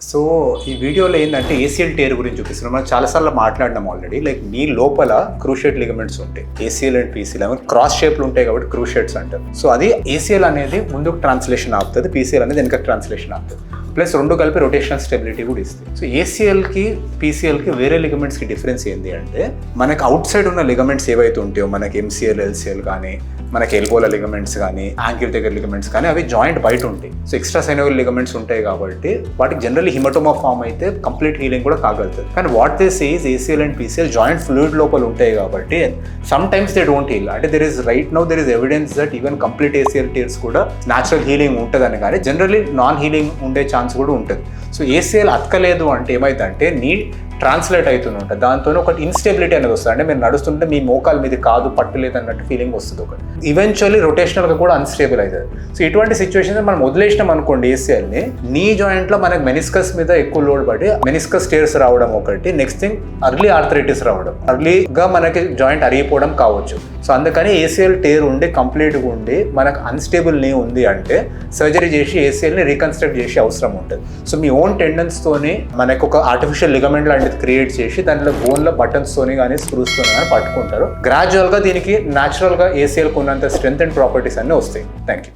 So ఈ వీడియోలో ఏంటంటే ఏసీఎల్ టేర్ గురించి చూపిస్తున్నాం. మనం చాలాసార్లు మాట్లాడినాం ఆల్రెడీ. లైక్ నీ లోపల క్రూషియేట్ లిగమెంట్స్ ఉంటాయి, ఏసీఎల్ అండ్ పీసీఎల్ అవి క్రాస్ షేప్లు ఉంటాయి కాబట్టి క్రూషియేట్స్ అంటారు. సో అది ఏసీఎల్ అనేది ముందుకు ట్రాన్స్లేషన్ ఆపుతుంది, పీసీఎల్ అనేది వెనక ట్రాన్స్లేషన్ ఆపుతుంది. ప్లస్ రెండు కలిపి రొటేషనల్ స్టెబిలిటీ కూడా ఇస్తుంది. సో ఏసీఎల్కి పీసీఎల్కి వేరే లిగమెంట్స్కి డిఫరెన్స్ ఏంటి అంటే, మనకి అవుట్ సైడ్ ఉన్న లిగమెంట్స్ ఏవైతే ఉంటాయో మనకి ఎంసీఎల్, ఎల్సీఎల్ కానీ, మనకి ఎల్బోల లిగమెంట్స్ కానీ, యాంకిల్ దగ్గర లిగమెంట్స్ కానీ అవి జాయింట్ బయట ఉంటాయి. సో ఎక్స్ట్రా సైనోవియల్ లిగమెంట్స్ ఉంటాయి కాబట్టి వాటికి జనరల్లీ హిమటోమా ఫామ్ అయితే కంప్లీట్ హీలింగ్ కూడా కాగలుగుతుంది. కానీ what they say is ACL and PCL joint fluid లోపల ఉంటాయి కాబట్టి sometimes they don't heal. అంటే there is right now there is evidence that even complete ACL tears కూడా natural healing ఉంటుందని, కానీ జనరల్లీ నాన్ హీలింగ్ ఉండే chance కూడా ఉంటుంది. సో ఏసీఎల్ అతకలేదు అంటే ఏమైందంటే నీ ట్రాన్స్లేట్ అవుతూనే ఉంటుంది, దాంతో ఒకటి ఇన్స్టెబిలిటీ అనేది వస్తుంది. అంటే మీరు నడుస్తుంటే మీ మోకాల మీద కాదు పట్టలేదు అన్నట్టు ఫీలింగ్ వస్తుంది. ఒకటి ఈవెన్చువల్లీ రొటేషనల్గా కూడా అన్స్టేబుల్ అవుతుంది. సో ఇటువంటి సిచ్యువేషన్స్ మనం వదిలేసినాం అనుకోండి ఏసీఎల్ని, నీ జాయింట్లో మనకి మెనిస్కస్ మీద ఎక్కువ లోడ్ పడి మెనిస్కస్ టేర్స్ రావడం ఒకటి, నెక్స్ట్ థింగ్ అర్లీ ఆర్థరైటిస్ రావడం, అర్లీగా మనకి జాయింట్ అరిగిపోవడం కావచ్చు. సో అందుకని ఏసీఎల్ టేర్ ఉండి కంప్లీట్గా ఉండి మనకు అన్స్టేబుల్ నీ ఉంది అంటే సర్జరీ చేసి ఏసీఎల్ని రీకన్స్ట్రక్ట్ చేసే అవసరం ఉంటుంది. సో మీ ఓన్ టెండన్స్తోని మనకు ఒక ఆర్టిఫిషియల్ లిగమెంట్ లాంటిది క్రియేట్ చేసి దాంట్లో బోన్లో బటన్స్తోని కానీ స్క్రూస్తోని కానీ పట్టుకుంటారు. గ్రాడ్యువల్గా దీనికి న్యాచురల్గా ఏసీఎల్కి ఉన్నంత స్ట్రెంత్ అండ్ ప్రాపర్టీస్ అన్నీ వస్తాయి. Thank you.